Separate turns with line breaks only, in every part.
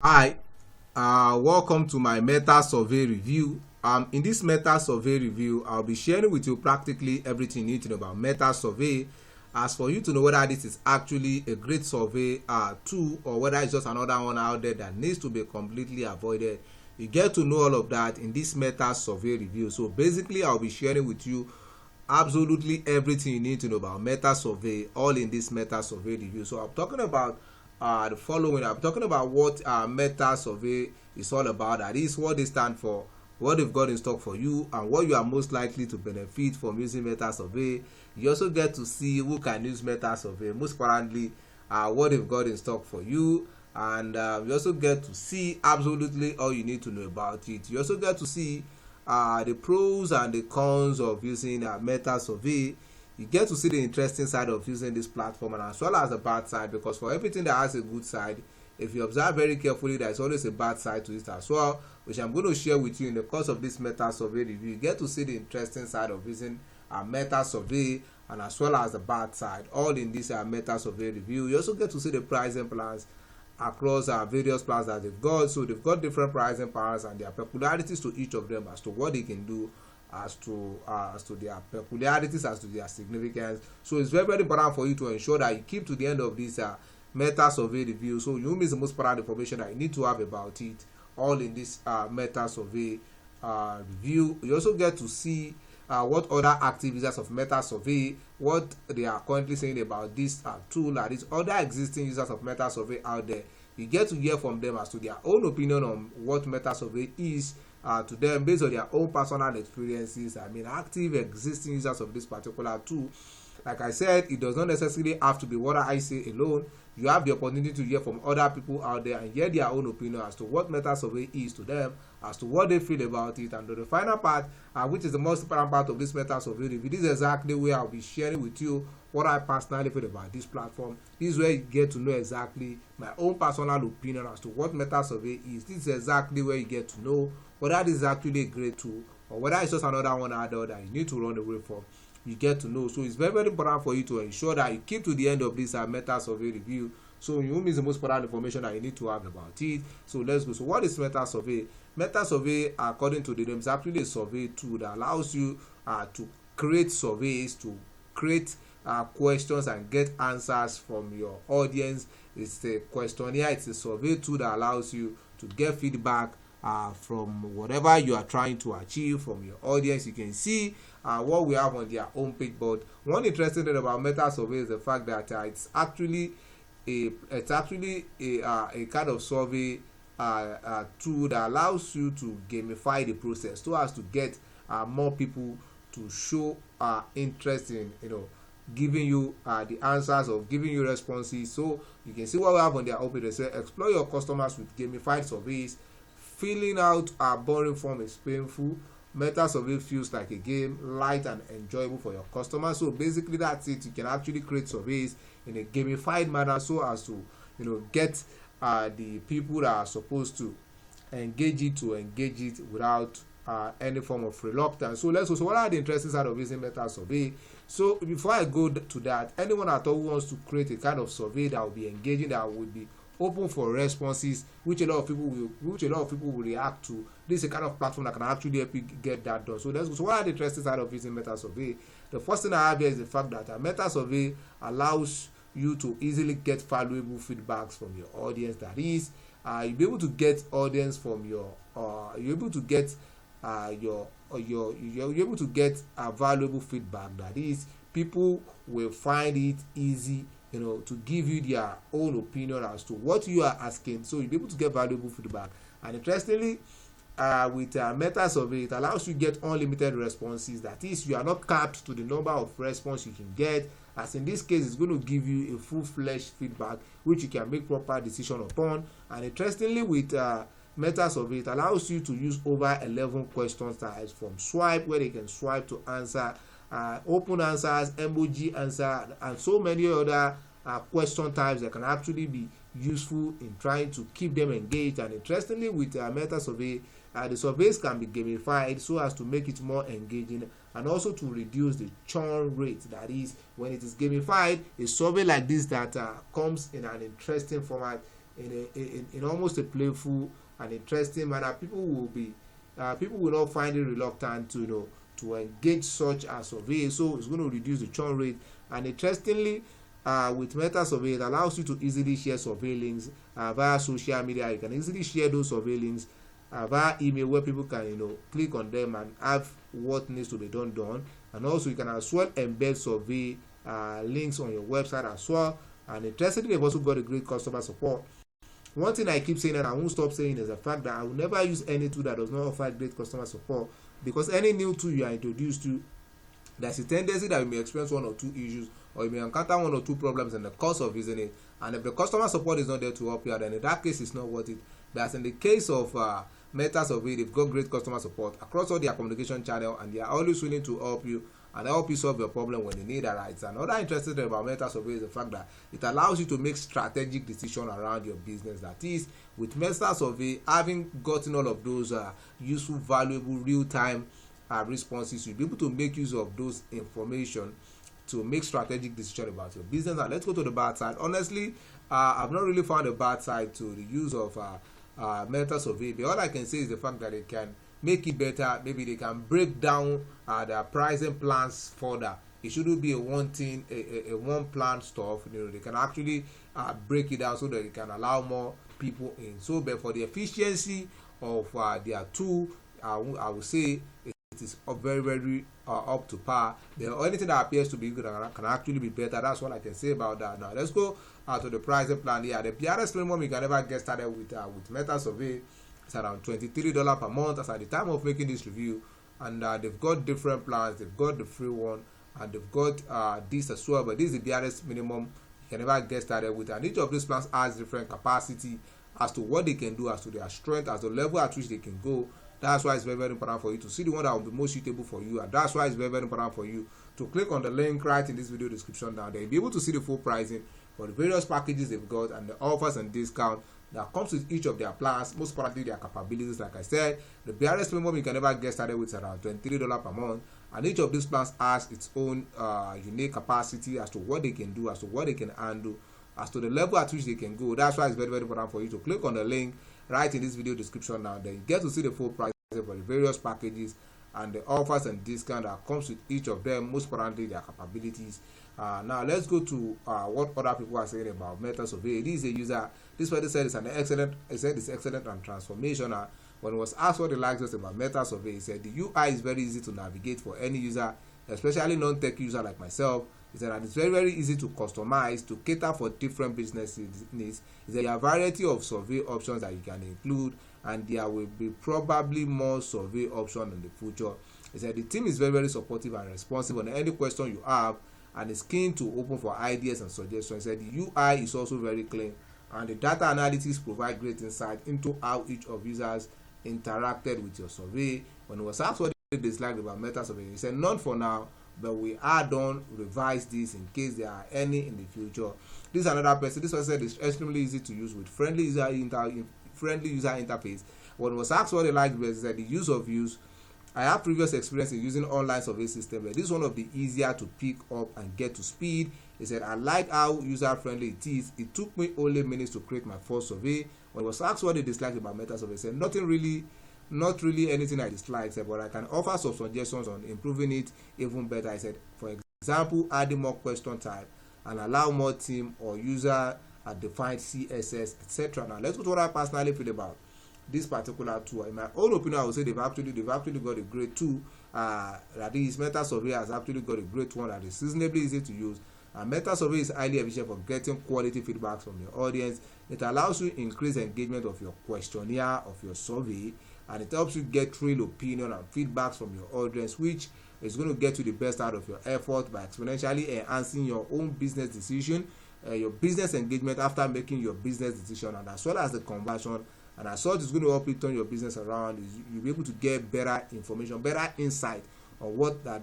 Hi, welcome to my meta survey review. In this meta survey review, I'll be sharing with you practically everything you need to know about meta survey. As for you to know whether this is actually a great survey tool or whether it's just another one out there that needs to be completely avoided, you get to know all of that in this meta survey review. So basically, I'll be sharing with you absolutely everything you need to know about meta survey, all in this meta survey review. So I'm talking about the following. I'm talking about what meta survey is all about. That is what they stand for, what they've got in stock for you, and what you are most likely to benefit from using meta survey. You also get to see who can use meta survey, most importantly what they've got in stock for you, and you also get to see absolutely all you need to know about it. You also get to see the pros and the cons of using meta survey. You get to see the interesting side of using this platform, and as well as the bad side, because for everything that has a good side, if you observe very carefully, there's always a bad side to it as well, which I'm going to share with you in the course of this meta survey review. You get to see the interesting side of using a meta survey, and as well as the bad side, all in this meta survey review. You also get to see the pricing plans across various plans that they've got. So they've got different pricing plans and their peculiarities to each of them as to what they can do, as to their peculiarities, as to their significance. So it's very, very important for you to ensure that you keep to the end of this meta survey review, so you miss the most important information that you need to have about it, all in this meta survey review. You also get to see what other active users of meta survey, what they are currently saying about this tool, that is other existing users of meta survey out there. You get to hear from them as to their own opinion on what meta survey is to them based on their own personal experiences. Active existing users of this particular tool. Like I said, it does not necessarily have to be what I say alone. You have the opportunity to hear from other people out there and hear their own opinion as to what meta survey is to them, as to what they feel about it. And the final part, which is the most important part of this meta survey review, this is exactly where I'll be sharing with you what I personally feel about this platform. This is where you get to know exactly my own personal opinion as to what meta survey is. This is exactly where you get to know whether this is actually a great tool or whether it's just another one out there that you need to run away from. You get to know. So it's very, very important for you to ensure that you keep to the end of this meta survey review, so you miss the most important information that you need to have about it. So let's go. So what is meta survey? Meta survey, according to the name, is actually a survey tool that allows you to create surveys, to create questions and get answers from your audience. It's a questionnaire. It's a survey tool that allows you to get feedback from whatever you are trying to achieve from your audience. You can see what we have on their home page. But one interesting thing about meta survey is the fact that it's actually a kind of survey tool that allows you to gamify the process so as to get more people to show interest in giving you the answers or giving you responses. So you can see what we have on their home page. They say explore your customers with gamified surveys. Filling out a boring form is painful. Meta survey feels like a game, light and enjoyable for your customers. So basically that's it. You can actually create surveys in a gamified manner so as to get the people that are supposed to engage it without any form of reluctance. So let's go. So what are the interesting side of using meta survey? So before I go to that, anyone at all who wants to create a kind of survey that will be engaging, that would be open for responses, which a lot of people will react to, this is a kind of platform that can actually help you get that done. So let's go. So what are the interesting side of using meta survey? The first thing I have here is the fact that a meta survey allows you to easily get valuable feedbacks from your audience. That is, you'll be able to get audience from your you're able to get you're able to get valuable feedback. That is, people will find it easy to give you their own opinion as to what you are asking. So you'll be able to get valuable feedback. And interestingly, with meta survey, it allows you to get unlimited responses. That is, you are not capped to the number of responses you can get. As in this case, it's going to give you a full-fledged feedback which you can make proper decision upon. And interestingly, with meta survey, it allows you to use over 11 question types, from swipe, where they can swipe to answer, open answers, emoji answer, and so many other question types that can actually be useful in trying to keep them engaged. And interestingly, with meta survey, the surveys can be gamified so as to make it more engaging and also to reduce the churn rate. That is, when it is gamified, a survey like this that comes in an interesting format in almost a playful and interesting manner. People will not find it reluctant to to engage such a survey, so it's going to reduce the churn rate. And interestingly, with Metasurvey, it allows you to easily share survey links via social media. You can easily share those survey links via email, where people can click on them and have what needs to be done. And also you can as well embed survey links on your website as well. And interestingly, they've also got a great customer support. One thing I keep saying and I won't stop saying is the fact that I will never use any tool that does not offer great customer support, because any new tool you are introduced to, there's a tendency that you may experience one or two issues, or you may encounter one or two problems in the course of using it. And if the customer support is not there to help you out, then in that case it's not worth it. But in the case of Metasurvey, they've got great customer support across all their communication channel, and they are always willing to help you and help you solve your problem when the need arises. Another interesting thing about Metasurvey is the fact that it allows you to make strategic decisions around your business. That is, with Metasurvey, having gotten all of those useful, valuable, real-time responses, you'll be able to make use of those information to make strategic decisions about your business. Now let's go to the bad side. Honestly, I've not really found a bad side to the use of Metasurvey, but all I can say is the fact that it can make it better. Maybe they can break down their pricing plans further. It shouldn't be a one plan stuff. They can actually break it down so that it can allow more people in. So, but for the efficiency of their tool, I would say it is very up to par. The only thing that appears to be good can actually be better. That's what I can say about that. Now let's go to the pricing plan here. The PRS minimum you can never get started with Metasurvey. It's around $23 per month as at the time of making this review, and they've got different plans. They've got the free one, and they've got this as well, but this is the BRS minimum you can never get started with. And each of these plans has different capacity as to what they can do, as to their strength, as the level at which they can go. That's why it's very important for you to see the one that will be most suitable for you, and that's why it's very important for you to click on the link right in this video description down there. You'll be able to see the full pricing for the various packages they've got and the offers and discounts that comes with each of their plans, most importantly their capabilities. Like I said, the BRS minimum you can never get started with is around $23 per month, and each of these plans has its own unique capacity as to what they can do, as to what they can handle, as to the level at which they can go. That's why it's very important for you to click on the link right in this video description now. Then you get to see the full price for the various packages and the offers and discount that comes with each of them, most importantly their capabilities. Now let's go to what other people are saying about Metasurvey. This person said it's excellent and transformational. When it was asked what he likes us about Metasurvey, he said the UI is very easy to navigate for any user, especially non-tech user like myself. He said that it's very easy to customize to cater for different business needs. He said there are a variety of survey options that you can include, and there will be probably more survey options in the future. He said the team is very supportive and responsive on any question you have, and is keen to open for ideas and suggestions. He said the UI is also very clean, and the data analytics provide great insight into how each of users interacted with your survey. When he was asked what he disliked about Metasurvey, he said none for now, but we are done revise this in case there are any in the future. This is another person. This person said it's extremely easy to use with friendly user interface. When he was asked what he liked, he said the use of use. I have previous experience in using online survey system, but this is one of the easier to pick up and get to speed. He said, I like how user-friendly it is. It took me only minutes to create my first survey. When he was asked what he disliked about Metasurvey, he said, not really anything I dislike, but I can offer some suggestions on improving it even better. I said, for example, adding more question type and allow more team or user defined CSS, etc. Now let's go to what I personally feel about this particular tool. In my own opinion, I would say they've actually got a great tool. That is, Metasurvey has actually got a great one that is reasonably easy to use. And Metasurvey is highly efficient for getting quality feedback from your audience. It allows you increase engagement of your questionnaire, of your survey, and it helps you get real opinion and feedbacks from your audience, which is going to get you the best out of your effort by exponentially enhancing your own business decision, your business engagement after making your business decision, and as well as the conversion. And as such, it's going to help you turn your business around. You'll be able to get better information, better insight on what that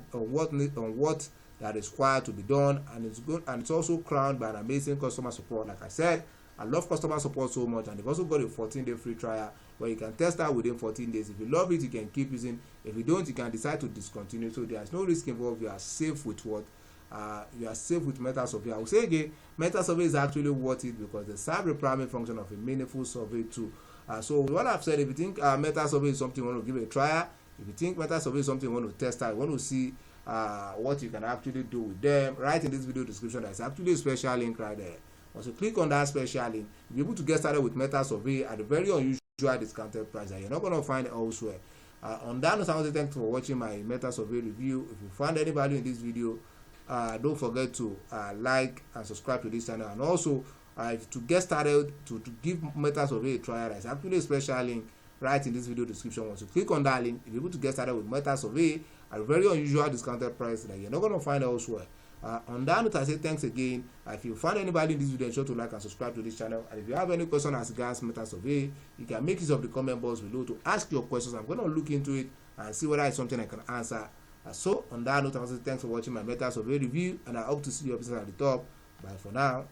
is required to be done, and it's good. And it's also crowned by an amazing customer support. Like I said, I love customer support so much, and they've also got a 14-day free trial where you can test out within 14 days. If you love it, you can keep using. If you don't, you can decide to discontinue. So there's no risk involved. You are safe with what you are safe with Metasurvey. I will say again, Metasurvey is actually worth it because they serve the primary function of a meaningful survey tool. So what I've said, if you think Metasurvey is something you want to give a try, if you think Metasurvey is something you want to test out, you want to see what you can actually do with them, right in this video description there's actually a special link right there. Once you click on that special link, you'll be able to get started with Metasurvey at a very unusual discounted price that you're not going to find elsewhere. On that note, I want to thank you for watching my Metasurvey review. If you found any value in this video, don't forget to like and subscribe to this channel, and also to get started to give Metasurvey a try, there's actually a special link right in this video description. Once you click on that link, you'll be able to get started with Metasurvey at a very unusual discounted price that you're not going to find elsewhere. On that note, I say thanks again. If you find any value in this video, ensure to like and subscribe to this channel. And if you have any question as regards Metasurvey, you can make use of the comment box below to ask your questions. I'm going to look into it and see whether it's something I can answer. So on that note, I want to say thanks for watching my Metasurvey review, and I hope to see you episode at the top. Bye for now.